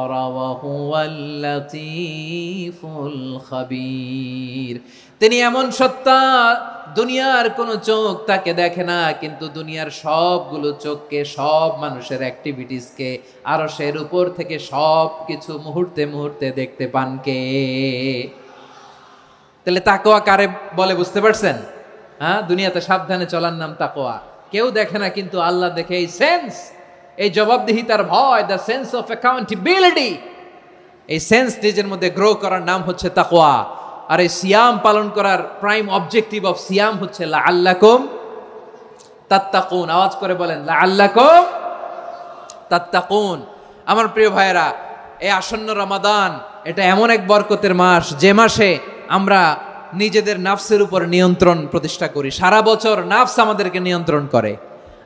আবসারা ওয়া হুয়াল লাতীফুল খাবীর। তিনি এমন সত্তা, দুনিয়ার কোনো চোখ তাকে দেখে না, কিন্তু দুনিয়ার সবগুলো চোখকে, সব মানুষের অ্যাক্টিভিটিসকে আরশের উপর থেকে সব কিছু মুহূর্তে মুহূর্তে দেখতে পান কে? তাহলে তাকওয়া কারে বলে বুঝতে পারছেন? হ্যাঁ, দুনিয়াতে সাবধানে চলার নাম তাকওয়া। কেউ দেখে না, কিন্তু আল্লাহ দেখে। এই সেন্স, এই জবাবদিহিতার ভয়, দ্য সেন্স অফ অ্যাকাউন্টেবিলিটি, এই সেন্স নিজের মধ্যে গ্রো করার নাম হচ্ছে তাকওয়া। আর এই সিয়াম পালন করার প্রাইম অবজেক্টিভ অফ সিয়াম হচ্ছে লাআল্লাকুম তাত্তাকুন। আওয়াজ করে বলেন, লাআল্লাকুম তাত্তাকুন। আমার প্রিয় ভাইয়েরা, এই আসন্ন রমাদান, এটা এমন এক বরকতের মাস, যে মাসে আমরা নিজেদের নাফসের উপর নিয়ন্ত্রণ প্রতিষ্ঠা করি। সারা বছর নাফস আমাদেরকে নিয়ন্ত্রণ করে,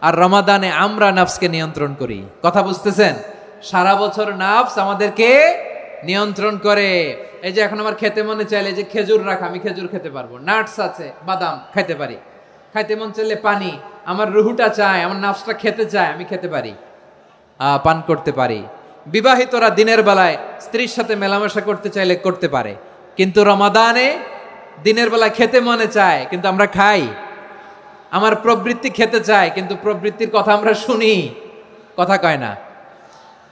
আর রমাদানে আমরা নাফসকে নিয়ন্ত্রণ করি। কথা বুঝতেছেন? সারা বছর নাফস আমাদেরকে নিয়ন্ত্রণ করে। এই যে এখন আমার খেতে মনে চাইলে যে খেজুর রাখা, আমি খেজুর খেতে পারবো, নাটস আছে, বাদাম খাইতে পারি। খাইতে মন চাইলে পানি, আমার রুহুটা চায়, আমার নাফসটা খেতে চায়, আমি খেতে পারি, পান করতে পারি। বিবাহিতরা দিনের বেলায় স্ত্রীর সাথে মেলামেশা করতে চাইলে করতে পারে, কিন্তু রমাদানে দিনের বেলায় খেতে মনে চায়, কিন্তু আমরা খাই। আমার প্রবৃত্তি খেতে চায়, কিন্তু প্রবৃত্তির কথা আমরা শুনি, কথা কয় না।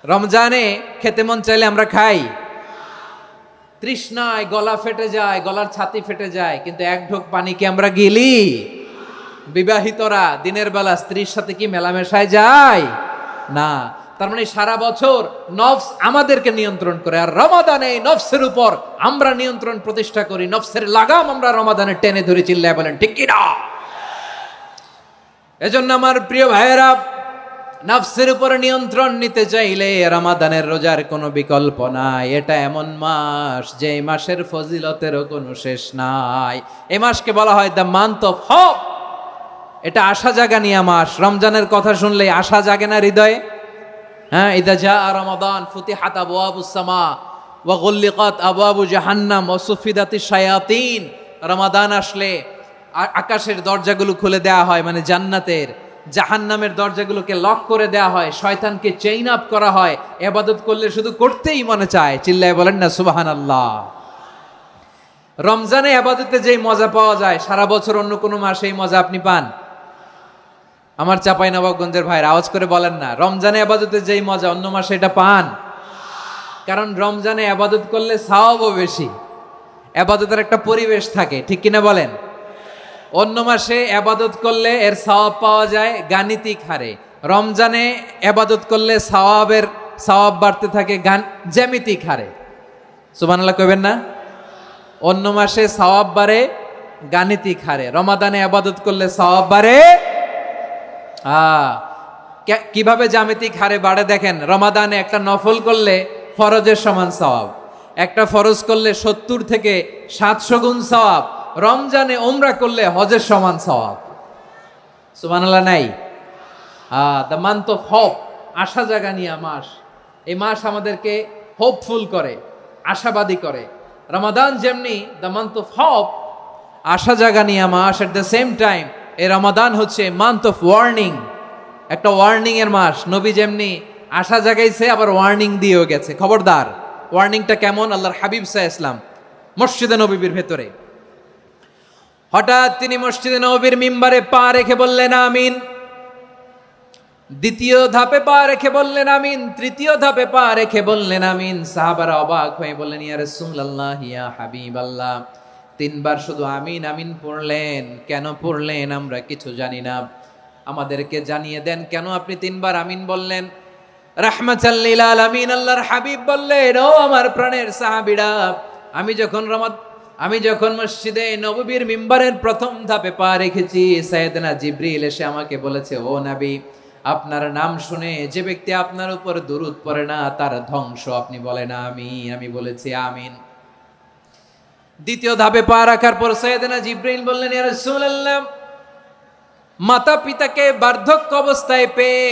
রমজানে খেতে মন চাইলে আমরা খাই, তৃষ্ণায় গলা ফেটে যায়, গলার ছাতি ফেটে যায়, কিন্তু এক ঢোক পানিকে আমরা গিলি। বিবাহিতরা দিনের বেলা স্ত্রীর সাথে কি মেলামেশায় যায় না? তার মানে সারা বছর নফস আমাদেরকে নিয়ন্ত্রণ করে, আর রমাদানে নফসের উপর আমরা নিয়ন্ত্রণ প্রতিষ্ঠা করি। নফসের লাগাম আমরা রমাদানে টেনে ধরে, চিল্লায় বলেন ঠিক কি না? এজন্য আমার প্রিয় ভাইয়েরা, নফসের উপর নিয়ন্ত্রণ নিতে চাইলে রমাদানের রোজার কোনো বিকল্প নাই। এটা এমন মাস, যে মাসের ফজিলতেরও কোনো শেষ নাই। এই মাসকে বলা হয় দ্য মান্থ অফ হোপ। এটা আশা জাগানিয়া মাস। রমজানের কথা শুনলে আশা জাগে না হৃদয়ে? হ্যাঁ, ইদা জাআ রমাদান ফুতিহাত আবওয়াবুস সামা ওয়া গুল্লিকাত আবওয়াবু জাহান্নাম ওয়া সুফিদাতিশ শায়াতিন। রমাদান আসলে আকাশের দরজাগুলো খুলে দেওয়া হয়, মানে জান্নাতের। জাহান্নামের দরজাগুলোকে লক করে দেওয়া হয়, শয়তানকে চেইন আপ করা হয়। ইবাদত করলে শুধু করতেই মনে চায়, চিল্লায় বলেন না সুবহানাল্লাহ। রমজানে ইবাদতে যেই মজা পাওয়া যায়, সারা বছর অন্য কোনো মাসে এই মজা আপনি পান? আমার চাঁপাইনবাবগঞ্জের ভাইরা আওয়াজ করে বলেন না, রমজানে ইবাদতে যেই মজা অন্য মাসে এটা পান? কারণ রমজানে ইবাদত করলে সওয়াবও বেশি, ইবাদতের একটা পরিবেশ থাকে, ঠিক কিনা বলেন? অন্য মাসে ইবাদত করলে এর সওয়াব পাওয়া যায় গাণিতিক হারে, রমজানে ইবাদত করলে সওয়াব বাড়তে থাকে জ্যামিতিক হারে। সুবহানাল্লাহ কইবেন না? অন্য মাসে সওয়াব বাড়ে গাণিতিক হারে, রমাদানে ইবাদত করলে সওয়াব বাড়ে কিভাবে জ্যামিতিক হারে বাড়ে দেখেন। রমাদানে একটা নফল করলে ফরজের সমান সওয়াব, একটা ফরজ করলে 70 থেকে 700 গুণ সওয়াব। রমজানে উমরা করলে হজের সমান সওয়াব। সুবহানাল্লাহ নাই? দ্য মান্থ অফ হোপ, আশা জাগানিয়া মাস। এই মাস আমাদেরকে হোপফুল করে, আশাবাদী করে। রমাদান যেমনি দ্য মান্থ অফ হোপ, আশা জাগানিয়া মাস, এট দ্য সেম টাইম এই রমাদান হচ্ছে মান্থ অফ ওয়ার্নিং, একটা ওয়ার্নিং এর মাস। নবী যেমনি আশা জাগাইছে, আবার ওয়ার্নিং দিয়েও গেছে, খবরদার। ওয়ার্নিংটা কেমন? আল্লাহর হাবিব সাল্লাল্লাহু আলাইহি ওয়াসাল্লাম মসজিদে নববীর ভেতরে, হঠাৎ তিনি মসজিদে নববীর মিম্বারে পা রেখে বললেন আমিন। দ্বিতীয় ধাপে পা রেখে বললেন আমিন, তৃতীয় ধাপে পা রেখে বললেন আমিন। সাহাবারা অবাক হয়ে বললেন, ইয়া রাসূলুল্লাহ, ইয়া হাবিবাল্লাহ, 3 বার শুধু আমিন আমিন পড়লেন, কেন পড়লেন আমরা কিছু জানি না, আমাদেরকে জানিয়ে দেন কেন আপনি 3 বার আমিন বললেন। রাহমাতাল লিল আলামিন আল্লাহর হাবিব বললেন, ও আমার প্রাণের সাহাবীরা, আমি যখন মসজিদে নববীর মিম্বারের প্রথম ধাপে পা রেখেছি, সাইয়েদনা জিবরিল এসে আমাকে বলেছে, ও নবী, আপনার নাম শুনে যে ব্যক্তি আপনার উপর দুরূদ পড়ে না তার ধ্বংস। আপনি বলেন আমিন। আমি বলেছি আমিন। দ্বিতীয় ধাপে পা রাখার পর সাইয়েদনা জিবরিল বললেন, ইয়া রাসূলুল্লাহ, মাতা পিতাকে বার্ধক্য অবস্থায় পেয়ে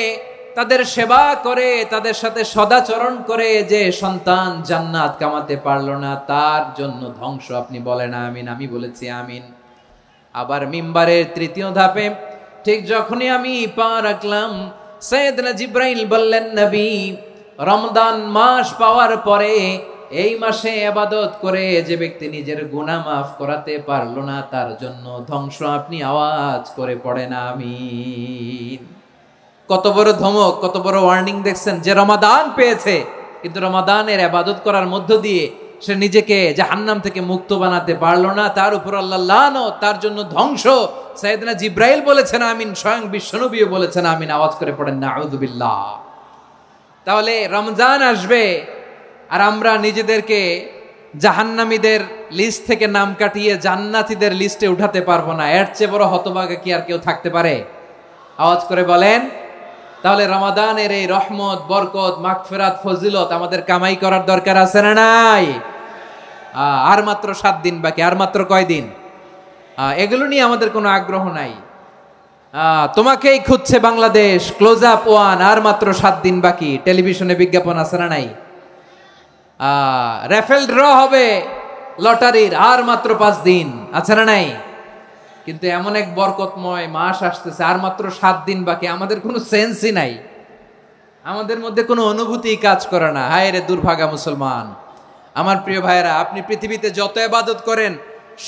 তাদের সেবা করে, তাদের সাথে সদাচরণ করে যে সন্তান জান্নাত কামাতে পারলো না, তার জন্য ধ্বংস। আপনি বলেন আমিন। আমি বলেছি আমিন। আবার মিম্বারের তৃতীয় ধাপে ঠিক যখনই আমি পা রাখলাম, সাইয়েদনা জিবরাইল বললেন, নবী, রমজান মাস পাওয়ার পরে এই মাসে ইবাদত করে যে ব্যক্তি নিজের গুনাহ মাফ করাতে পারলো না, তার জন্য ধ্বংস। আপনি আওয়াজ করে পড়েন আমিন। কত বড় ধমক, কত বড় ওয়ার্নিং দেখছেন, যে রমাদান পেয়েছে কিন্তু রমাদানের ইবাদত করার মধ্য দিয়ে সে নিজেকে জাহান্নাম থেকে মুক্ত বানাতে পারলো না, তার উপর আল্লাহ লানত, তার জন্য ধ্বংস। সাইয়েদনা জিব্রাইল বলেছেন আমিন, স্বয়ং বিশ্বনবীও বলেছেন আমিন। আওয়াজ করে পড়েন নাউযুবিল্লাহ। তাহলে রমজান আসবে আর আমরা নিজেদেরকে জাহান্নামীদের লিস্ট থেকে নাম কাটিয়ে জান্নাতীদের লিস্টে উঠাতে পারবো না। এর চেয়ে বড় হতভাগা কি আর কেউ থাকতে পারে? আওয়াজ করে বলেন। তাহলে রমাদানের এই রহমত, বরকত, মাগফিরাত, ফজিলত আমাদের কামাই করার দরকার আছে না নাই? আর মাত্র 7 দিন বাকি। আর মাত্র কয় দিন? এগুলো নিয়ে আমাদের কোনো আগ্রহ নাই। তোমাকেই খুঁজছে বাংলাদেশ, ক্লোজ আপ 1, আর মাত্র 7 দিন বাকি। টেলিভিশনে বিজ্ঞাপন আছে না নাই? রেফেল ড্র হবে লটারির, আর মাত্র 5 দিন, আছে না নাই? কিন্তু এমন এক বরকতময় মাস আসতেছে, আর মাত্র 7 দিন বাকি। আমাদের কোনো সেন্সই নাই, আমাদের মধ্যে কোনো অনুভূতি কাজ করে না। হায় রে দুর্ভাগা মুসলমান। আমার প্রিয় ভাইয়েরা, আপনি পৃথিবীতে যত ইবাদত করেন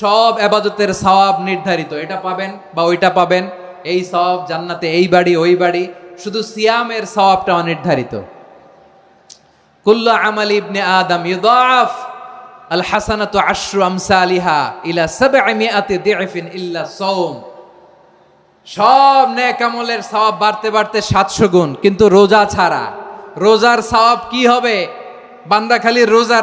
সব ইবাদতের সওয়াব নির্ধারিত। এটা পাবেন বা ওইটা পাবেন, এই সওয়াব জান্নাতে, এই বাড়ি ওই বাড়ি। শুধু সিয়ামের সওয়াবটা অনির্ধারিত। কুল্লু আমালি ইবনে আদম ইউদাফ আল হাসানাতু আশরু আমসালিহা ইলা 700 দিফিন ইল্লা সাওম। সব নেক আমলের সওয়াব বাড়তে বাড়তে 700 গুণ, কিন্তু রোজা ছাড়া। রোজার সওয়াব কি হবে? বান্দা খালি রোজা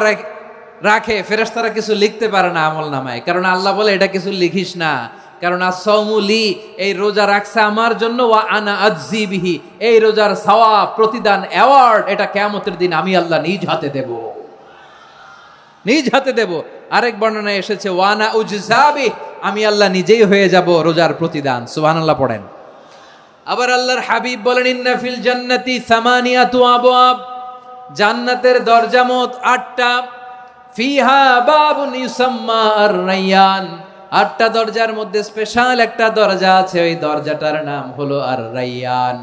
রাখে, ফেরেশতারা কিছু লিখতে পারে না আমলনামায়, কারণ আল্লাহ বলে এটা কিছু লিখিস না, কারণ আসসাউমুলি, এই রোজা রাখছে আমার জন্য, ওয়া আনা আজজি বিহি, এই রোজার সওয়াব, প্রতিদান, অ্যাওয়ার্ড, এটা কিয়ামতের দিন আমি আল্লাহ নিজ হাতে দেব, নিজ হাতে দেব। আরেক বর্ণনায় এসেছে ওয়ানা উজজাবি, আমি আল্লাহ নিজেই হয়ে যাব রোজার প্রতিদান। সুবহানাল্লাহ পড়েন। আবার আল্লাহর হাবিব বলেন ইন্না ফিল জান্নাতি সামানিয়াতু আবওয়াব, জান্নাতের দরজা মোট 8টা। ফিহা বাবুন ইউসাম্মা আর-রায়্যান, 8টা দরজার মধ্যে স্পেশাল একটা দরজা আছে, ওই দরজাটার নাম হলো আর-রায়্যান।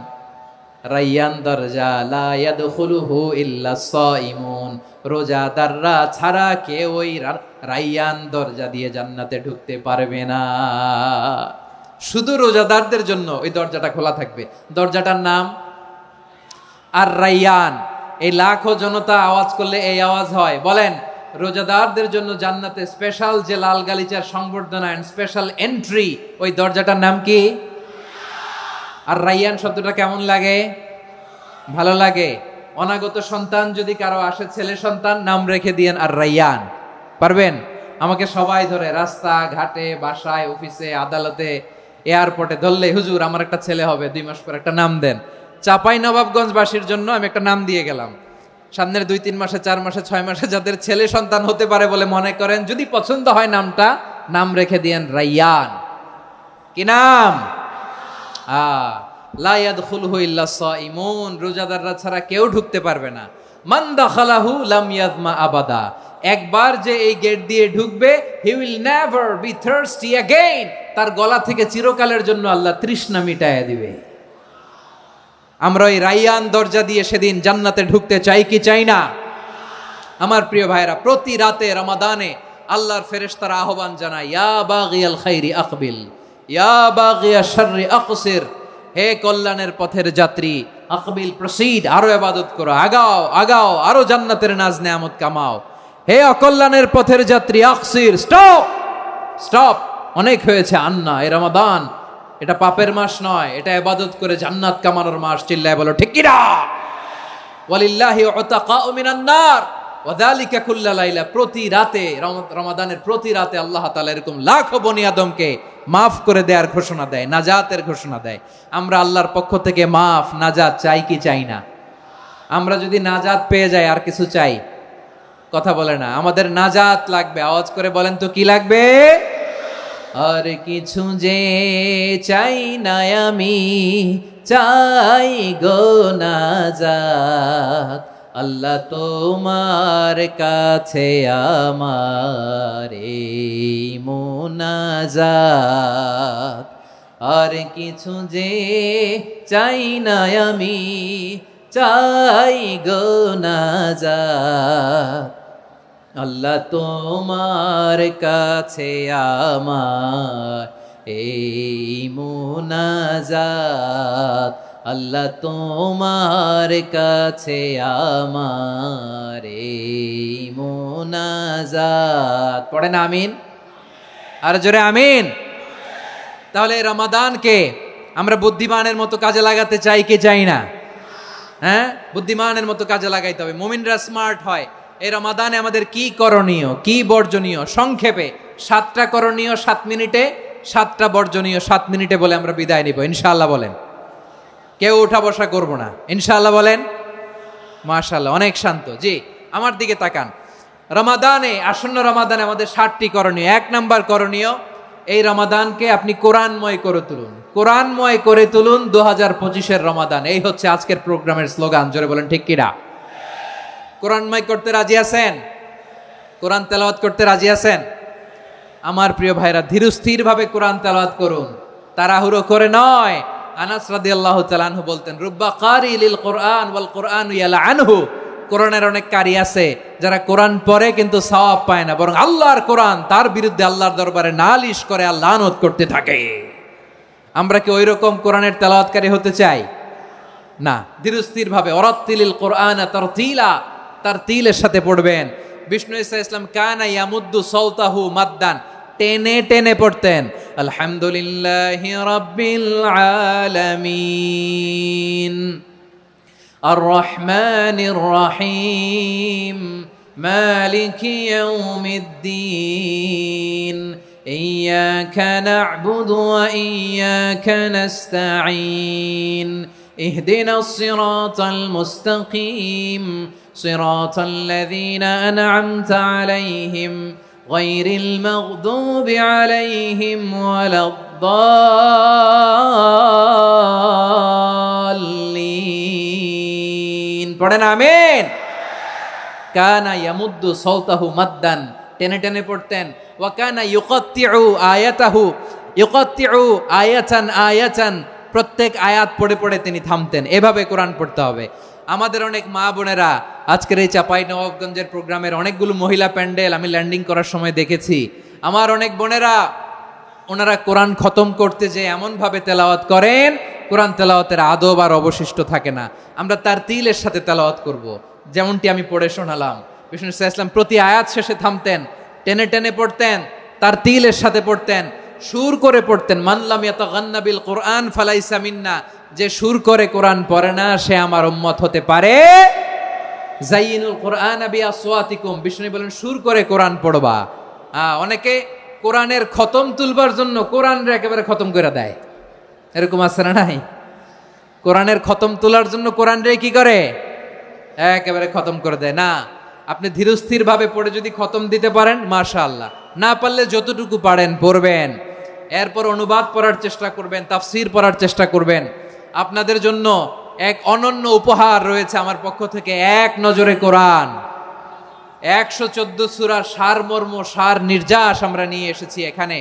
রায়্যান দরজা, লা ইয়াদখুলুহু ইল্লা সাইমুন, রোজাদাররা ছাড়া কেউ ওই রায়্যান দরজা দিয়ে জান্নাতে ঢুকতে পারবে না। শুধু রোজাদারদের জন্য ওই দরজাটা খোলা থাকবে। দরজাটার নাম আর-রায়্যান। এই লাখো জনতা আওয়াজ করলে এই আওয়াজ হয়। বলেন, রোজাদারদের জন্য জান্নাতে স্পেশাল যে লাল গালিচার সংবর্ধনা এন্ড স্পেশাল এন্ট্রি, ওই দরজাটার নাম কি? আর রায়্যান শব্দটা কেমন লাগে? ভালো লাগে। অনাগত সন্তান যদি কারো আসে, ছেলে সন্তান, নাম রেখে দিয়েন আর রায়্যান। পারবেন? আমাকে সবাই ধরে রাস্তা ঘাটে, বাসায়, অফিসে, আদালতে, এয়ারপোর্টে ধরলে, হুজুর আমার একটা ছেলে হবে 2 মাস পর, একটা নাম দেন। চাপাই নবাবগঞ্জবাসীর জন্য আমি একটা নাম দিয়ে গেলাম। সামনের 2-3 মাসে, 4 মাসে, 6 মাসে যাদের ছেলে সন্তান হতে পারে বলে মনে করেন, যদি পছন্দ হয় নামটা, নাম রেখে দিয়েন রায়্যান। কি নাম? লা ইয়াদখুলহু ইল্লা সাইমুন, রোজাদাররা ছাড়া কেউ ঢুকতে পারবে না। মান দাখালাহু লাম ইয়াযমা আবাদা, একবার যে এই গেট দিয়ে ঢুকবে, he will never be thirsty again, তার গলা থেকে চিরকালের জন্য আল্লাহ তৃষ্ণা মিটায়া দিবে। আমরা ওই রায়্যান দরজা দিয়ে সেদিন জান্নাতে ঢুকতে চাই কি চাই না? আমার প্রিয় ভাইরা, প্রতি রাতে রমাদানে আল্লাহর ফেরেশতারা আহ্বান জানায়, ইয়া বাগিয়াল খাইরি আকবিল, ইয়া বাগিয়াশ শাররি আকসির, হে কল্যাণের পথের যাত্রী, আকবিল, প্রসিড, আরো ইবাদত করো, আগাও আগাও, আরো জান্নাতের নাজ নেয়ামত কামাও। হে অকল্যাণের পথের যাত্রী, আকসির, স্টপ স্টপ, অনেক হয়েছে। আন্না, এ রমাদান এটা পাপের মাস নয়, এটা ইবাদত করে জান্নাত কামানোর মাস। চিল্লায় বলো ঠিক কিনা? ওয়ালিল্লাহি উতাকাউ মিনান নার ওয়া যালিকা কুল্লা লাইলা, প্রতি রাতে, রমাদানের প্রতি রাতে আল্লাহ তাআলা এরকম লাখো বনি আদমকে মাফ করে দেওয়ার ঘোষণা দেয়, নাজাতের ঘোষণা দেয়। আমরা আল্লাহর পক্ষ থেকে মাফ, নাজাত চাই কি চাই না? আমরা যদি নাজাত পেয়ে যাই, আর কিছু চাই? কথা বলে না। আমাদের নাজাত লাগবে। আওয়াজ করে বলেন তো কি লাগবে? আর কিছু যে চাই না আমি, চাই গো নাজাত, আল্লাহ তোমার কাছে আমার এই মুনাজাত। আর কিছু যে চাই না আমি, চাই গো নাজাত। আল্লাহ তোমার কাছে আমার এই মুনাজাত, আল্লাহ তোমার কাছে আমার এই মুনাজাত। পড়েন আমিন, আর জোরে আমিন। তাহলে রমাদানকে আমরা বুদ্ধিমানের মতো কাজে লাগাতে চাই কি চাই না? হ্যাঁ, বুদ্ধিমানের মতো কাজে লাগাইতে হবে। মুমিনরা স্মার্ট হয়। এই রমাদানে আমাদের কি করণীয়, কি বর্জনীয়, সংক্ষেপে 7টা করণীয় 7 মিনিটে, 7টা বর্জনীয় 7 মিনিটে বলে আমরা বিদায় নিব ইনশাআল্লাহ। বলেন, কেউ উঠা বসা করব না ইনশাআল্লাহ। বলেন মাশাআল্লাহ, অনেক শান্ত। জি, আমার দিকে তাকান। রমাদানে, আসন্ন রমাদানে আমাদের 7টি করণীয়। 1 নাম্বার করণীয়, এই রমাদানকে আপনি কোরআনময় করে তুলুন। কোরআনময় করে তুলুন 2025-এর রমাদান। এই হচ্ছে আজকের প্রোগ্রামের স্লোগান। জোরে বলেন ঠিক কিনা? কোরআনময় করতে রাজি আছেন? কোরআন তেলাওয়াত করতে রাজি আছেন? আমার প্রিয় ভাইরা, ধীরস্থির ভাবে কোরআন তেলাওয়াত করুন, তাড়াহুড়ো করে নয়। আনাস রাদিয়াল্লাহু তাআলা আনহু বলতেন, রুব্বা কারি লিল কোরআন ওয়াল কোরআন ইয়ালআনহু। কোরআনের অনেক কারি আছে যারা কোরআন পড়ে কিন্তু সওয়াব পায় না, বরং আল্লাহর কোরআন তার বিরুদ্ধে আল্লাহর দরবারে নালিশ করে আর লানত করতে থাকে। আমরা কি ওই রকম কোরআনের তেলাওয়াতকারী হতে চাই? না। ধীরস্থির ভাবে ওয়ারাত্তিলিল কোরআন তারতিলা, তারতিলের সাথে পড়বেন। বিষ্ণু ঈসা ইসলাম কানা ইয়ামুদ্দু সাওতাহু মাদ্দান, টেনে টেনে পড়তেন। আলহামদুলিল্লাহি রাব্বিল আলামিন আর রহমানির রহিম মালিকি ইয়াউমিদ্দিন ইয়্যাকা না'বুদু ওয়া ইয়্যাকা নাস্তাঈন ইহদিনাস সিরাতাল মুস্তাকিম সিরাতাল লাযীনা আন'আমতা আলাইহিম গায়রিল মাগদুবি আলাইহিম ওয়ালাদ-দাল্লিন। পড়েন আমিন। কানা ইয়ামুদ্দু সাওতাহু মাদ্দান, টেনে টেনে পড়তেন। ওয়া কানা ইউকাত্তিউ আয়াতাহু, ইউকাত্তিউ আয়াতান আয়াতান, প্রত্যেক আয়াত পড়ে পড়ে তিনি থামতেন। এভাবে কোরআন পড়তে হবে। আমাদের অনেক মা বোনেরা আজকের এই চাঁপাইনবাবগঞ্জের প্রোগ্রামের অনেকগুলো মহিলা প্যান্ডেল আমি ল্যান্ডিং করার সময় দেখেছি। আমার অনেক বোনেরা, ওনারা কোরআন খতম করতে যে এমনভাবে তেলাওয়াত করেন, কোরআন তেলাওয়াতের আদব আর অবশিষ্ট থাকে না। আমরা তারতিলের সাথে তেলাওয়াত করব, যেমনটি আমি পড়ে শোনালাম। বিষ্ণু ইসলাম প্রতি আয়াত শেষে থামতেন, টেনে টেনে পড়তেন, তারতিলের সাথে পড়তেন, সুর করে পড়তেন। মানলাম ইয়াতাগান্না বিল কোরআন ফালাইসা মিন্না, যে সুর করে কোরআন পড়ে না সে আমার উম্মত হতে পারে। যাইনুল কোরআন বিআসওয়াতিকুম, বিষ্ণু বলেন সুর করে কোরআন পড়বা। অনেকে কোরআনের খতম তুলবার জন্য কোরআনরে একেবারে খতম করে দেয়, এরকম আছে না নাই? কোরআনের খতম তোলার জন্য কোরআনরে কি করে? একেবারে খতম করে দেয়। না, আপনি ধীরস্থির ভাবে পড়ে যদি খতম দিতে পারেন মাশাআল্লাহ, না পারলে যতটুকু পারেন পড়বেন। এরপর অনুবাদ পড়ার চেষ্টা করবেন, তাফসির পড়ার চেষ্টা করবেন। আপনাদের জন্য এক অনন্য উপহার রয়েছে আমার পক্ষ থেকে, এক নজরে কোরআন। 114 সূরার সারমর্ম, সার নির্যাস আমরা নিয়ে এসেছি এখানে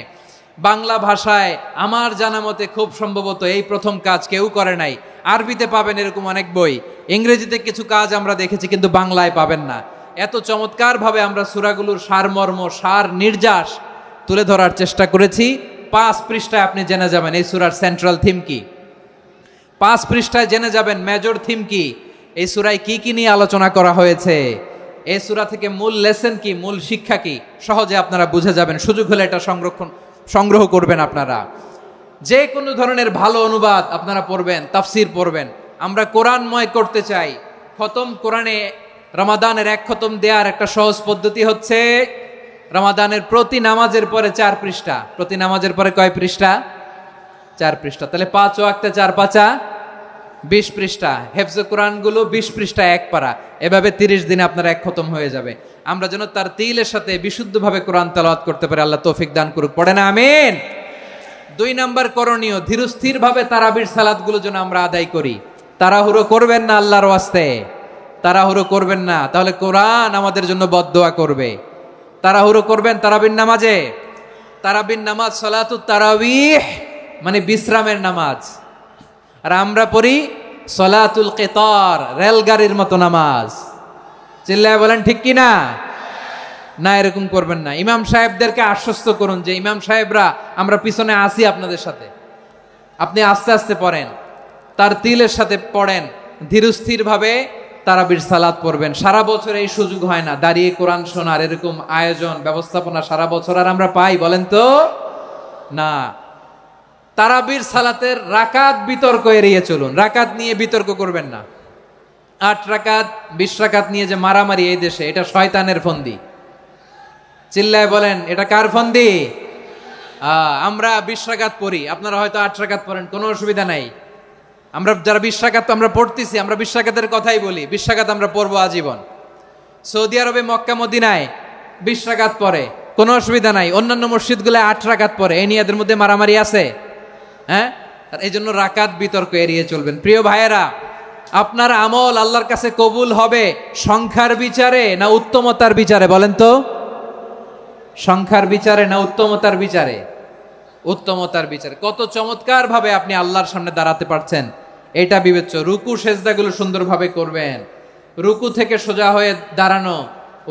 বাংলা ভাষায়। আমার জানা মতে খুব সম্ভবত এই প্রথম কাজ, কেউ করে নাই। আরবিতে পাবেন এরকম অনেক বই, ইংরেজিতে কিছু কাজ আমরা দেখেছি, কিন্তু বাংলায় পাবেন না। এত চমৎকার ভাবে আমরা সূরাগুলোর সারমর্ম, সার নির্যাস তুলে ধরার চেষ্টা করেছি। 5 পৃষ্ঠায় আপনি জেনে যাবেন এই সূরার সেন্ট্রাল থিম কি। 5 পৃষ্ঠায় জেনে যাবেন মেজর থিম কি, এই সূরায় কি কি নিয়ে আলোচনা করা হয়েছে, এই সূরা থেকে মূল লেসন কি, মূল শিক্ষা কি, সহজে আপনারা বুঝে যাবেন। সুযোগ হলে এটা সংগ্রহ করবেন। আপনারা যে কোনো ধরনের ভালো অনুবাদ আপনারা পড়বেন, তাফসির পড়বেন। আমরা কোরআনময় করতে চাই। খতম কোরআনে রমাদানের 1 খতম দেওয়ার একটা সহজ পদ্ধতি হচ্ছে, রমাদানের প্রতি নামাজের পরে 4 পৃষ্ঠা। প্রতি নামাজের পরে কয় পৃষ্ঠা? 4 পৃষ্ঠা। তাহলে 5 ওয়াক্তে 4 পাঁচা 20 পৃষ্ঠা। হেফজে কোরআনগুলো 20 পৃষ্ঠা 1 পারা। এভাবে 30 দিনে আপনার 1 খতম হয়ে যাবে। আমরা যেন তারতিলের সাথে বিশুদ্ধভাবে কোরআন তেলাওয়াত করতে পারি, আল্লাহ তৌফিক দান করুক। পড়েন আমিন। 2 নাম্বার করণীয়, ধীরস্থির ভাবে তারাবির সালাতগুলো যেন আমরা আদায় করি। তাড়াহুড়ো করবেন না আল্লাহর ওয়াস্তে, তাড়াহুড়ো করবেন না, তাহলে কোরআন আমাদের জন্য বদদোয়া করবে। তাড়াহুড়ো করবেন তারাবির নামাজে। তারাবির নামাজ সালাতুত তারাবিহ মানে বিশ্রামের নামাজ। আর আমরা পড়ি সলাতুল কিতার, রেলগাড়ির মতো নামাজ। চিল্লায় বলেন ঠিক কি না? না, এরকম করবেন না। ইমাম সাহেবদেরকে আশ্বস্ত করুন যে ইমাম সাহেবরা আমরা পিছনে আসি আপনাদের সাথে, আপনি আস্তে আস্তে পড়েন, তার তিলের সাথে পড়েন, ধীরস্থির ভাবে তারাবির সালাত পড়বেন। সারা বছর এই সুযোগ হয় না, দাঁড়িয়ে কোরআন শোনার এরকম আয়োজন ব্যবস্থাপনা সারা বছর আর আমরা পাই বলেন তো না। তারাবির সালাতের রাকাত বিতর্ক এড়িয়ে চলুন, রাকাত নিয়ে বিতর্ক করবেন না। 8 রাকাত 20 রাকাত নিয়ে যে মারামারি এই দেশে, এটা শয়তানের ফন্দি। চিল্লায় বলেন এটা কার ফন্দি? আমরা 20 রাকাত পড়ি, আপনারা হয়তো 8 রাকাত পড়েন, কোনো অসুবিধা নাই। আমরা যারা 20 রাকাত আমরা পড়তেছি, আমরা 20 রাকাতের কথাই বলি, 20 রাকাত আমরা পড়বো আজীবন। সৌদি আরবে মক্কা মদিনায় 20 রাকাত পড়ে, কোনো অসুবিধা নাই। অন্যান্য মসজিদগুলো 8 রাকাত পড়ে, এই নিয়ে এদের মধ্যে মারামারি আছে? হ্যাঁ, এই জন্য রাকাত বিতর্ক এড়িয়ে চলবেন। প্রিয় ভাইয়েরা, আপনার আমল আল্লাহর কাছে কবুল হবে সংখ্যার বিচারে না উত্তমতার বিচারে বলেন তো? সংখ্যার বিচারে না উত্তমতার বিচারে? উত্তমতার বিচারে। কত চমৎকার ভাবে আপনি আল্লাহর সামনে দাঁড়াতে পারছেন এটা বিবেচ্য। রুকু সেজদাগুলো সুন্দরভাবে করবেন, রুকু থেকে সোজা হয়ে দাঁড়ানো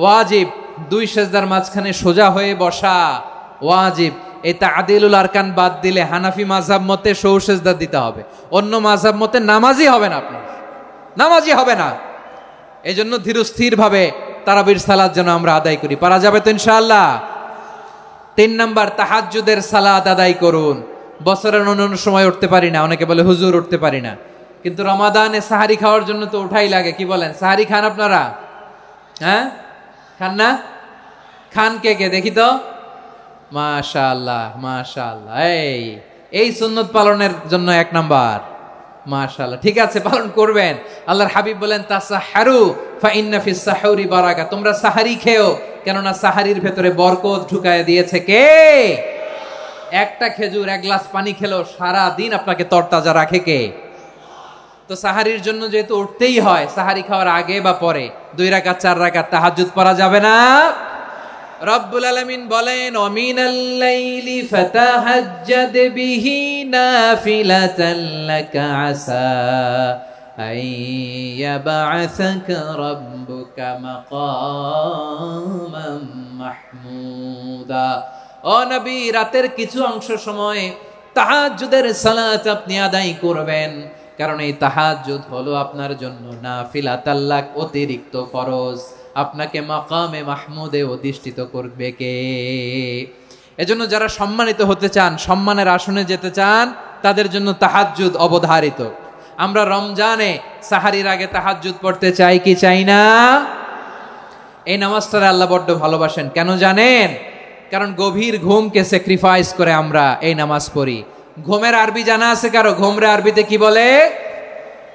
ওয়াজিব, 2 সেজদার মাঝখানে সোজা হয়ে বসা ওয়াজিব। এই তাদিলুল আরকান বাদ দিলে হানাফি মাযহাব মতে সৌ সেজদা দিতে হবে, অন্য মাযহাব মতে নামাজই হবে না, আপনি নামাজই হবে না। এই জন্য ধীরস্থির ভাবে তারাবির সালাত যেন আমরা আদায় করি। পারা যাবে তো ইনশাআল্লাহ? 3 নাম্বার, তাহাজ্জুদের সালাত আদায় করুন। বছরের অন্য সময় উঠতে পারি না, অনেকে বলে হুজুর উঠতে পারি না, কিন্তু রমাদানে সাহারি খাওয়ার জন্য তো উঠাই লাগে। কি বলেন, সাহারি খান আপনারা? হ্যাঁ, খান না? খান কে কে দেখি তো? মাশাআল্লাহ মাশাআল্লাহ, এই সুন্নত পালনের জন্য 1 নাম্বার। মাশাআল্লাহ, ঠিক আছে, পালন করবেন। আল্লাহর হাবিব বলেন তাসাহহারু ফা ইন্না ফিস সাহুরি বারাকা, তোমরা সাহারি খেও, কেননা সাহারির ভেতরে বরকত ঢুকায় দিয়েছে কে? একটা খেজুর 1 গ্লাস পানি খেলো সারা দিন আপনাকে তরতাজা রাখে কে? তো সাহারির জন্য যেহেতু উঠতেই হয়, সাহারি খাওয়ার আগে বা পরে 2 রাকাত 4 রাকাত তাহাজ্জুদ পড়া যাবে না? রব্বুল আলামিন বলেন ওয়ামিনাল লাইলি ফাতাহাজ্জাদ বিহি নাফিলাতান লাকা আসা আইয়াবআসাকা রাব্বুকা মাকামান মাহমুদা। ও নবী, রাতের কিছু অংশ সময় তাহাজ্জুদের সালাত আপনি আদায় করবেন, কারণ এই তাহাজ্জুদ হলো আপনার জন্য নাফিলাতাল লাক, অতিরিক্ত ফরজ। আপনাকে মাকামে মাহমুদে অধিষ্ঠিত করবে কে? এজন্য যারা সম্মানিত হতে চান, সম্মানের আসনে যেতে চান, তাদের জন্য তাহাজ্জুদ অবধারিত। আমরা রমজানে সাহারির আগে তাহাজ্জুদ পড়তে চাই কি চাই না? এই নামাজটারে আল্লাহ বড্ড ভালোবাসেন, কেন জানেন? কারণ গভীর ঘুমকে স্যাক্রিফাইস করে আমরা এই নামাজ পড়ি। ঘুমের আরবি জানা আছে কারো? ঘুমরে আরবিতে কি বলে?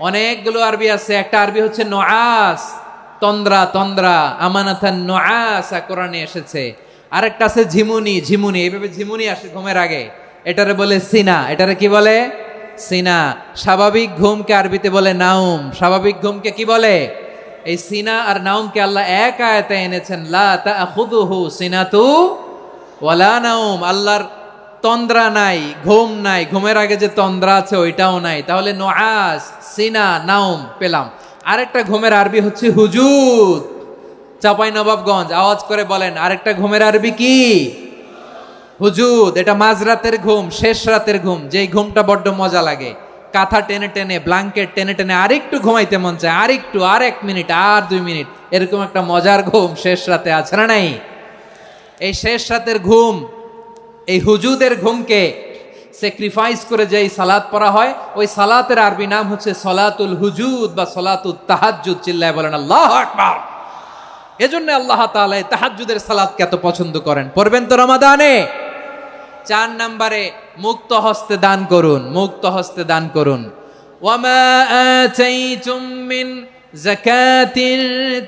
অনেকগুলো আরবি আছে। একটা আরবি হচ্ছে নুআস, তন্দ্রা, তন্দ্রা, আমানাতান নুআসা কোরআনে এসেছে। আরেকটা আছে ঝিমুনি, ঝিমুনি, এইভাবে ঝিমুনি আসে ঘুমের আগে, এটারে বলে সিনা। এটারে কি বলে? সিনা। স্বাভাবিক ঘুমকে আরবিতে বলে নাউম। স্বাভাবিক ঘুমকে কি বলে? এই সিনা আর নাউমকে আল্লাহ এক আয়াতে এনেছেন, লা তাখুযুহু সিনাতু ওয়ালা নাউম। আল্লাহর তন্দ্রা নাই, ঘুম নাই, ঘুমের আগে যে তন্দ্রা আছে ওইটাও নাই। তাহলে নুআস, সিনা, নাউম পেলাম। আরেকটা ঘুমের আরবি হচ্ছে হুজুদ। চাপাই নবাবগঞ্জ আওয়াজ করে বলেন, আরেকটা ঘুমের আরবি কি? হুজুদ। এটা মাঝরাতের ঘুম, শেষ রাতের ঘুম, যেই ঘুমটা বড্ড মজা লাগে। কাঁথা টেনে টেনে, ব্ল্যাঙ্কেট টেনে টেনে আরেকটু ঘুমাইতে মন চায়, আরেকটু, আর 1 মিনিট, আর 2 মিনিট, এরকম একটা মজার ঘুম শেষ রাতে আছে না নাই? এই শেষ রাতের ঘুম, এই হুজুদের ঘুমকে স্যাক্রিফাইস করে যেই সালাত পড়া হয়, ওই সালাতের আরবি নাম হচ্ছে সলাতুল হুজুদ বা সলাতুত তাহাজ্জুদ। চিল্লায় বলেন আল্লাহু আকবার। এজন্য আল্লাহ তাআলা এই তাহাজ্জুদের সালাতকে এত পছন্দ করেন। পড়বেন তো রমাদানে? 4 নম্বরে মুক্ত হস্তে দান করুন, মুক্ত হস্তে দান করুন। ওয়ামা আতাইতুম মিন যাকাতিন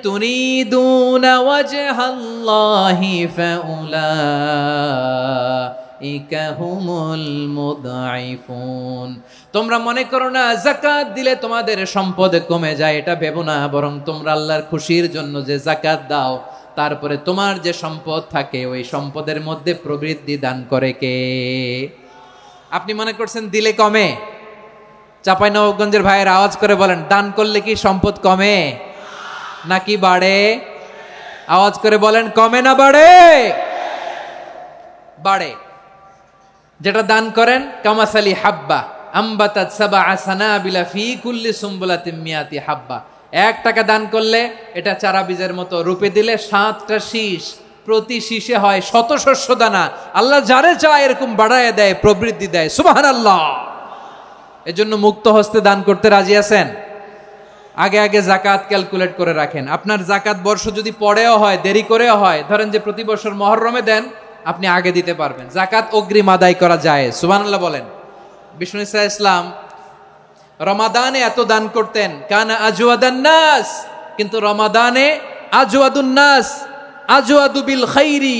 তুরিদুনা ওয়াজহাল্লাহি ফাউলাইকা হুমুল মুদঈফুন। তোমরা মনে করো না যাকাত দিলে তোমাদের সম্পদ কমে যায়, এটা ভেবো না। বরং তোমরা আল্লাহর খুশির জন্য যে যাকাত দাও, তারপরে তোমার যে সম্পদ থাকে ওই সম্পদের মধ্যে প্রবৃদ্ধি দান করে কে? আপনি মনে করছেন দিলে কমে? চাঁপাইনবাবগঞ্জের ভাইয়ের আওয়াজ করে বলেন, দান করলে কি সম্পদ কমে নাকি বাড়ে? আওয়াজ করে বলেন, কমে না বাড়ে? বাড়ে। যেটা দান করেন, কামাসালি হাব্বা আম্বাতাত সাবআ সানাবিলা ফি কুল্লি সুম্বুলাতিন মিয়াতি হাব্বা। 1 টাকা দান করলে এটা চারা বীজের মতো, রূপে দিলে 7টা শীষ, প্রতি শীষে হয় 100 শস্য দানা। আল্লাহ যারে চায় এরকম বাড়ায় দেয়, প্রবৃদ্ধি দেয়। সুবহানাল্লাহ। এজন্য মুক্ত হস্তে দান করতে রাজি আছেন? আগে আগে জাকাত ক্যালকুলেট করে রাখেন। আপনার জাকাত বর্ষ যদি পরেও হয়, দেরি করেও হয়, ধরেন যে প্রতি বছর মুহররমে দেন, আপনি আগে দিতে পারবেন। জাকাত অগ্রিম আদায় করা যায়। সুবহানাল্লাহ বলেন। বিষ্ণু ইসা ইসলাম রমাদানে এত দান করতেন, কানা আজওয়াদান নাস, কিন্তু রমাদানে আজওয়াদুন নাস আজওয়াদু বিল খাইরি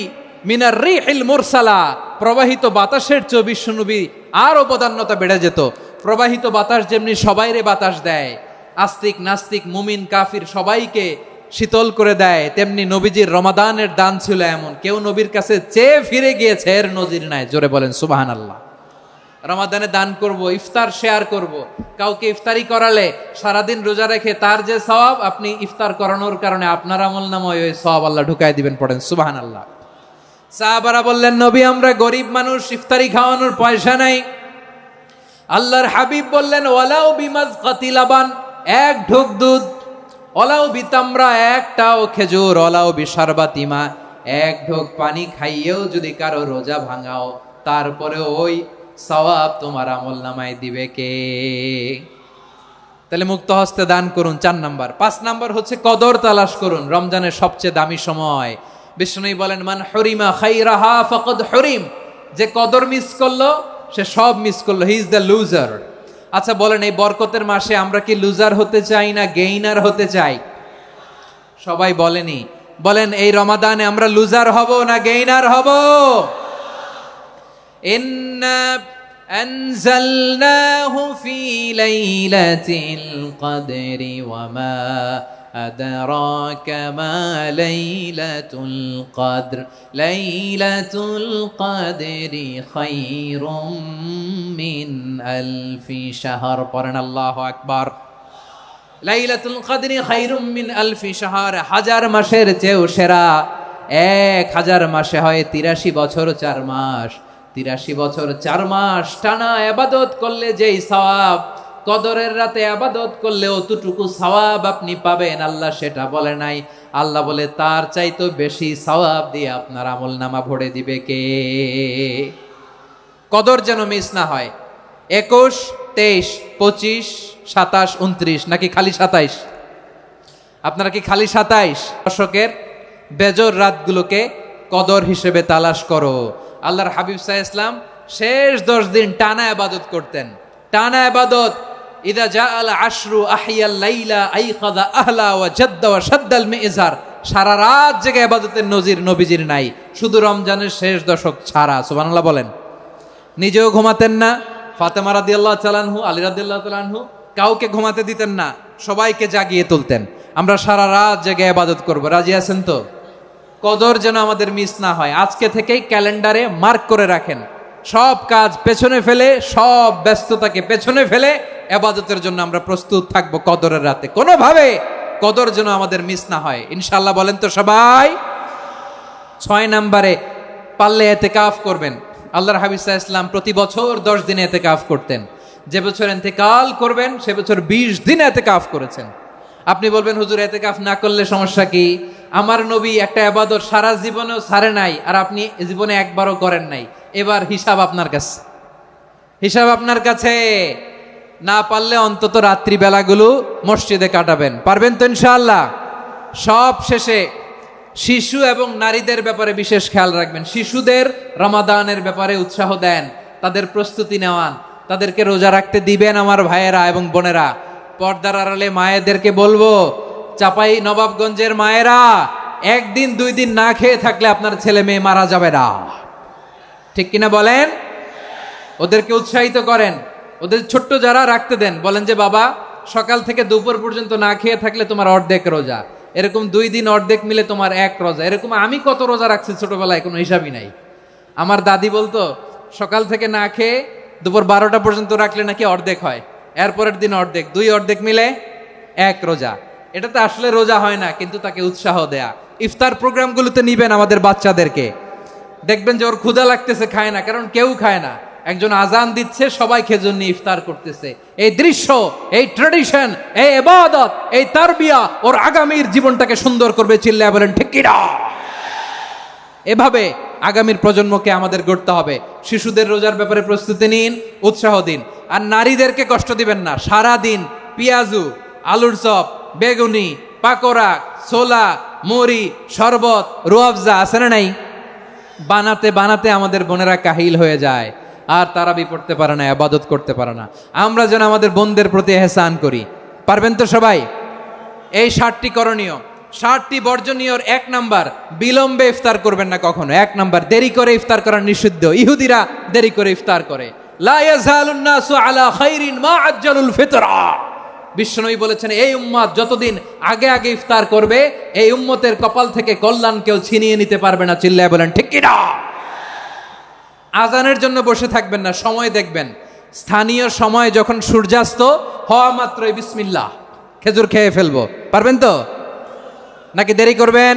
মিনার রিহিল মুরসালা। প্রবাহিত বাতাসের চেয়ে বিশ্বনবী আরো বদান্যতা বেড়ে যেত। প্রবাহিত বাতাস যেমনি সবাইরে বাতাস দেয়, আস্তিক নাস্তিক মুমিন কাফির সবাইকে শীতল করে দেয়, তেমনি নবীজির রমাদানের দান ছিল এমন, কেউ নবীর কাছে চেয়ে ফিরে গিয়েছে এর নজির নাই। জোরে বলেন সুবহানাল্লাহ। রমাদানে দান করব, ইফতার শেয়ার করব। কাউকে ইফতারি করালে সারাদিন রোজা রেখে তার যে সওয়াব, আপনি ইফতার করানোর কারণে আপনার আমলনামায় ওই সওয়াব আল্লাহ ঢুকায় দিবেন। পড়েন সুবহানাল্লাহ। সাহাবারা বললেন, নবী আমরা গরিব মানুষ, ইফতারি খাওয়ানোর পয়সা নাই। আল্লাহর হাবিব বললেন, ওয়ালাউ বিমাজকাতি লাবান, 1 ঢোক দুধ, ওয়ালাউ বিতামরা, 1টাও খেজুর, ওয়ালাউ বিশারবাতিমা, 1 ঢোক পানি খাইয়েও যদি কারো রোজা ভাঙাও, তারপরে ওই সওয়াব তোমার আমলনামায় দিবে কে? তাহলে মুক্ত হস্তে দান করুন, 4 নাম্বার। 5 নাম্বার হচ্ছে কদর তালাশ করুন। রমজানের সবচেয়ে দামি সময়। বিষ্ণু বলেন, মান হরিমা খাইরাহা ফাকাদ হরিম, যে কদর মিস করলো সে সব মিস করলো, হি ইজ দ্য লুজার। আচ্ছা বলেন, এই বরকতের মাসে আমরা কি লুজার হতে চাই না গেইনার হতে চাই? সবাই বলেনি, বলেন এই রমাদানে আমরা লুজার হব না গেইনার হব? ইন্না আনজালনাহু ফি লাইলাতিল কদরি ওয়া মা আদরাকা মা লাইলাতুল কদর লাইলাতুল কদরি খায়রুম মিন আলফি শাহর। পড়েন আল্লাহু আকবার। লাইলাতুল কদরি খায়রুম মিন আলফি শাহর, 1000 মাসের চেয়েও সেরা। 1000 মাসে হয় 83 বছর 4 মাস। 83 বছর 4 মাস টানা ইবাদত করলে যেই সওয়াব, কদরের রাতে ইবাদত করলে অতটুকু সওয়াব আপনি পাবেন। আল্লাহ সেটা বলে নাই। আল্লাহ বলে তার চাইতে বেশি সওয়াব দিয়ে আপনার আমলনামা ভরে দিবে কে? কদর যেন মিস না হয়। 21, 23, 25, 27, 29 নাকি খালি 27? আপনারা কি খালি 27? দশকের বেজর রাতগুলোকে কদর হিসেবে তালাশ করো। আল্লাহর হাবিব সাল্লাল্লাহু আলাইহি ওয়াসাল্লাম শেষ 10 দিন টানা ইবাদত করতেন। টানা ইবাদত। ইদা জাআল আশরু আহিয়াল লাইলা আইকাযা আহলা ওয়া জাদ্দা ওয়া শাদ্দাল মিজার। সারা রাত জেগে ইবাদতের নজির নবীজির নাই, শুধু রমজানের শেষ দশক ছাড়া। সুবহানাল্লাহ বলেন। নিজেও ঘুমাতেন না। ফাতেমা রাদিয়াল্লাহু তাআলা আনহু, আলী রাদিয়াল্লাহু তাআলা আনহু কাউকে ঘুমাতে দিতেন না, সবাইকে জাগিয়ে তুলতেন। আমরা সারা রাত জেগে ইবাদত করব। রাজি আছেন তো? কদর যেন আমাদের মিস না হয়। আজকে থেকেই ক্যালেন্ডারে মার্ক করে রাখেন। সব কাজ পেছনে ফেলে, সব ব্যস্ততাকে পেছনে ফেলে ইবাদতের জন্য আমরা প্রস্তুত থাকব কদরের রাতে। কোনোভাবে কদর যেন আমাদের মিস না হয়, ইনশাআল্লাহ। বলেন তো সবাই। 6 নম্বরে পারলে ইতিকাফ করবেন। আল্লাহর হাবিব সাল্লাল্লাহু আলাইহি ওয়াসাল্লাম প্রতি বছর 10 দিন ইতিকাফ করতেন। যে বছর ইন্তেকাল করবেন সে বছর 20 দিন ইতিকাফ করেছেন। আপনি বলবেন, হুজুর ইতিকাফ না করলে সমস্যা কি? আমার নবী একটা ইবাদত সারা জীবনেও ছাড়ে নাই, আর আপনি জীবনে একবারও করেন নাই। এবার হিসাব আপনার কাছে, হিসাব আপনার কাছে। না পারলে অন্তত রাত্রি বেলাগুলো মসজিদে কাটাবেন। পারবেন তো ইনশাআল্লাহ? সব শেষে শিশু এবং নারীদের ব্যাপারে বিশেষ খেয়াল রাখবেন। শিশুদের রমাদানের ব্যাপারে উৎসাহ দেন, তাদের প্রস্তুতি নেওয়ান, তাদেরকে রোজা রাখতে দিবেন। আমার ভাইয়েরা এবং বোনেরা, পর্দার আড়ালে মায়েদেরকে বলবো, চাপাই নবাবগঞ্জের মায়েরা, 1 দিন 2 দিন না খেয়ে থাকলে আপনার ছেলে মেয়ে মারা যাবে না। ঠিক কিনা বলেন? ওদেরকে উৎসাহিত করেন। ওদের ছোট্ট যারা রাখতে দেন, বলেন যে বাবা সকাল থেকে দুপুর পর্যন্ত না খেয়ে থাকলে তোমার অর্ধেক রোজা। এরকম 2 দিন অর্ধেক মিলে তোমার 1 রোজা। এরকম আমি কত রোজা রাখছি ছোটবেলায়, কোনো হিসাবই নাই। আমার দাদি বলতো সকাল থেকে না খেয়ে দুপুর 12টা পর্যন্ত রাখলে নাকি অর্ধেক হয়। এরপরের দিন অর্ধেক, 2 অর্ধেক মিলে 1 রোজা। এটা তো আসলে রোজা হয় না, কিন্তু তাকে উৎসাহ দেয়া। ইফতার প্রোগ্রামগুলোতে নিবেন আমাদের বাচ্চাদেরকে, দেখবেন যে ওর ক্ষুধা লাগতেছে, খায় না, কারণ কেউ খায় না, একজন আজান দিচ্ছে, সবাই খেজুর নিয়ে ইফতার করতেছে। এই দৃশ্য, এই ট্র্যাডিশন, এই ইবাদত, এই তারবিয়া ওর আগামীর জীবনটাকে সুন্দর করবে। চিল্লায় বলেন ঠিক কি না? এভাবে আগামীর প্রজন্মকে আমাদের গড়তে হবে। শিশুদের রোজার ব্যাপারে প্রস্তুতি নিন, উৎসাহ দিন। আর নারীদেরকে কষ্ট দিবেন না। সারা দিন পেঁয়াজু, আলুর চপ, বেগুনি, পাকোড়া, ছোলা, মুড়ি, শরবত, রুয়াবজা আছে না নাই, বানাতে বানাতে আমাদের বোনেরা কাহিল হয়ে যায়, আর তারাবি পড়তে পারে না, ইবাদত করতে পারে না। আমরা যেন আমাদের বোনদের প্রতি এহসান করি। পারবেন তো সবাই? এই 7টি করণীয়, 7টি বর্জনীয়। 1 নাম্বার, বিলম্বে ইফতার করবেন না কখনো। 1 নাম্বার, দেরি করে ইফতার করা নিষিদ্ধ। ইহুদিরা দেরি করে ইফতার করে। লা ইয়াজালুন নাসু আলা খাইরিন মা আজ্জালুল ফিতরা। বিশ্বনবী বলেছেন, এই উম্মত যতদিন আগে আগে ইফতার করবে, এই উম্মতের কপাল থেকে কল্যাণ কেউ ছিনিয়ে নিতে পারবে না। চিল্লায় বলেন ঠিক কি না? আজানের জন্য বসে থাকবেন না, সময় দেখবেন। স্থানীয় সময় যখন সূর্যাস্ত হওয়া মাত্রই বিসমিল্লাহ, খেজুর খেয়ে ফেলবো। পারবেন তো? নাকি দেরি করবেন?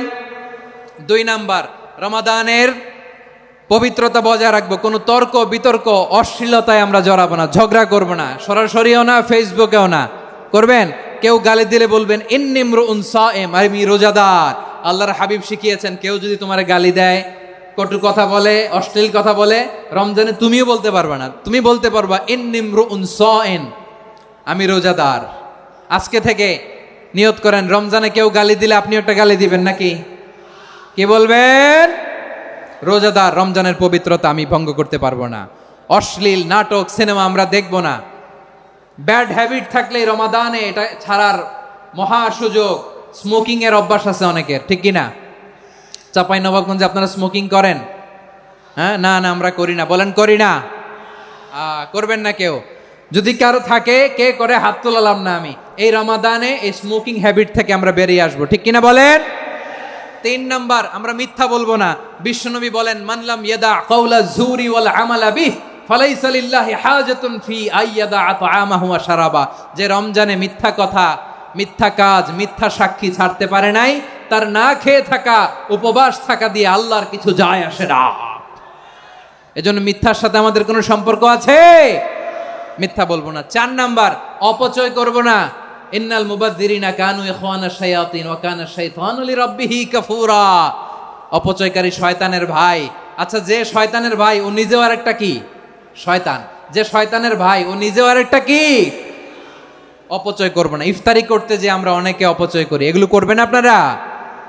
2 নাম্বার, রমাদানের পবিত্রতা বজায় রাখবো। কোনো তর্ক বিতর্ক, অশ্লীলতায় আমরা জড়াবো না, ঝগড়া করবো না, সরাসরিও না, ফেসবুকেও না। করবেন? কেউ গালি দিলে বলবেন ইন্নিমরুউন সায়েম, আমি রোজাদার। আল্লাহর হাবিব শিখিয়েছেন, কেউ যদি তোমার গালি দেয়, কটু কথা বলে, অশ্লীল কথা বলে, রমজানে তুমিও বলতে পারবা না। তুমি বলতে পারবা ইন্নিমরুউন সায়েম, আমি রোজাদার। আজকে থেকে নিয়ত করেন, রমজানে কেউ গালি দিলে আপনি একটা গালি দিবেন নাকি? কি বলবেন? রোজাদার, রমজানের পবিত্রতা আমি ভঙ্গ করতে পারবো না। অশ্লীল নাটক, সিনেমা আমরা দেখবো না। ব্যাড হ্যাবিট থাকলে রমাদানে এটা ছাড়ার মহা সুযোগ। স্মোকিং এর অভ্যাস আছে অনেকের, ঠিক কিনা? চাপাই নবাবগঞ্জে আপনারা স্মোকিং করেন? হ্যাঁ, না না আমরা করি না। বলেন করি না। করবেন না কেউ। যদি কারো থাকে, কে করে হাত তোলালাম না আমি। এই রমাদানে এই স্মোকিং হ্যাবিট থেকে আমরা বেরিয়ে আসবো, ঠিক কিনা বলেন? 3 নাম্বার, আমরা মিথ্যা বলবো না। বিশ্বনবী বলেন, মানলাম ইয়াদা কাওলা যুরি ওয়াল আমালা বিহ ফালাইসা লিল্লাহি হাজাতুন ফি আইয়াদা আতআমাহু ওয়া শারাবা। যে রমজানে মিথ্যা কথা, মিথ্যা কাজ, মিথ্যা সাক্ষী ছাড়তে পারে নাই, তার না খেয়ে থাকা, উপবাস থাকা দিয়ে আল্লাহর কিছু যায় আসে না। এজন্য মিথ্যার সাথে আমাদের কোনো সম্পর্ক আছে? মিথ্যা বলবো না। 4 নাম্বার, অপচয় করব না। ইন্নাল মুবাযযিরিনা কানু ইখওয়ানাশ শায়াতিন ওয়া কানা শাইতানু লিরাব্বিহি কাফুরা। অপচয়কারী শয়তানের ভাই। আচ্ছা, যে শয়তানের ভাই ও নিজেও আরেকটা কি? শয়তান। যে শয়তানের ভাই ও নিজেও আরেকটা কি? অপচয় করব না। ইফতারি করতে যে আমরা অনেকে অপচয় করি, এগুলো করবেন আপনারা?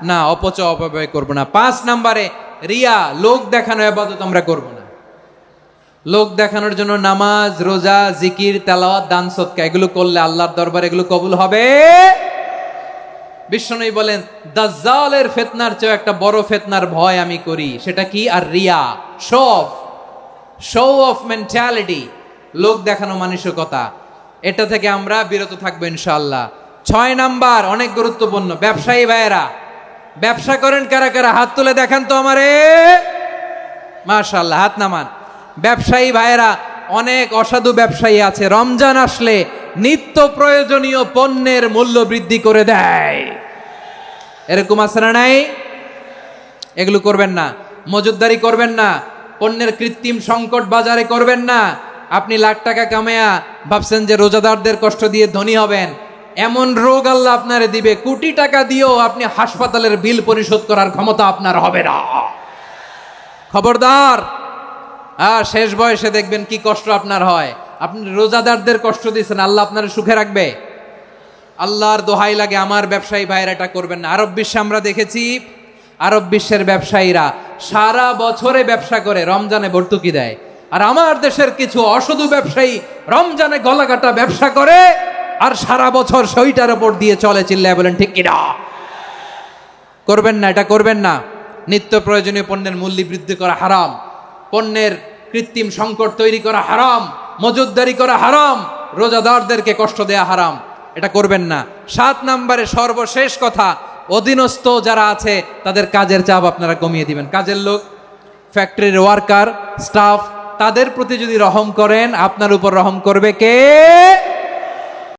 না, অপচয় অপব্যয় করব না। 5 নাম্বারে, রিয়া, লোক দেখানো ইবাদত আমরা করব না। লোক দেখানোর জন্য নামাজ, রোজা, জিকির, তেলাওয়াত, দান সদকা এগুলো করলে আল্লাহর দরবারে এগুলো কবুল হবে? বিশ্বনবী বলেন, দাজ্জালের ফিতনার চেয়ে একটা বড় ফিতনার ভয় আমি করি। সেটা কি? আর রিয়া, শো অফ মেন্টালিটি, লোক দেখানো মানসিকতা। এটা থেকে আমরা বিরত থাকবো ইনশাআল্লাহ। 6 নাম্বার, অনেক গুরুত্বপূর্ণ। ব্যবসায়ী ভাইয়েরা, ব্যবসা করেন কারা কারা? হাত তুলে দেখান তো আমারে। মাশাআল্লাহ, হাত নামান। ব্যবসায়ী ভাইয়েরা, অনেক অসাধু ব্যবসায়ী আছে, রমজান আসলে নিত্য প্রয়োজনীয় পণ্যের মূল্য বৃদ্ধি করে দেয়। এরকম আছে না নাই? এগুলো করবেন না। মজুদদারি করবেন না। পণ্যের কৃত্রিম সংকট বাজারে করবেন না। আপনি লাখ টাকা কামায়া ভাবছেন যে রোজাদারদের কষ্ট দিয়ে ধনী হবেন। এমন রোগ আল্লাহ আপনারে দিবে, কোটি টাকা দিয়েও আপনি হাসপাতালের বিল পরিশোধ করার ক্ষমতা আপনার হবে না। খবরদার। শেষ বয়সে দেখবেন কি কষ্ট আপনার হয়। আপনি রোজাদারদের কষ্ট দিয়েছেন, আল্লাহ আপনার সুখে রাখবে? আল্লাহর দোহাই লাগে, আমার ব্যবসায়ী ভাইয়েরা এটা করবেন না। আরব বিশ্বে আমরা দেখেছি, আরব বিশ্বের ব্যবসায়ীরা সারা বছরে ব্যবসা করে, রমজানে ভর্তুকি দেয়। আর আমার দেশের কিছু অসাধু ব্যবসায়ী রমজানে গলাকাটা ব্যবসা করে আর সারা বছর সেইটার উপর দিয়ে চলে। চিল্লায় বলেন ঠিক কিনা? করবেন না, এটা করবেন না। নিত্য প্রয়োজনীয় পণ্যের মূল্য বৃদ্ধি করা হারাম, পণ্যের কৃত্রিম সংকট তৈরি করা হারাম, মজুদদারি করা হারাম, রোজাদারদেরকে কষ্ট দেয়া হারাম। এটা করবেন না। 7 নাম্বারে সর্বশেষ কথা, অধীনস্থ যারা আছে তাদের কাজের চাপ আপনারা কমিয়ে দিবেন। কাজের লোক, ফ্যাক্টরির ওয়ার্কার, স্টাফ, তাদের প্রতি যদি রহম করেন, আপনার উপর রহম করবে কে?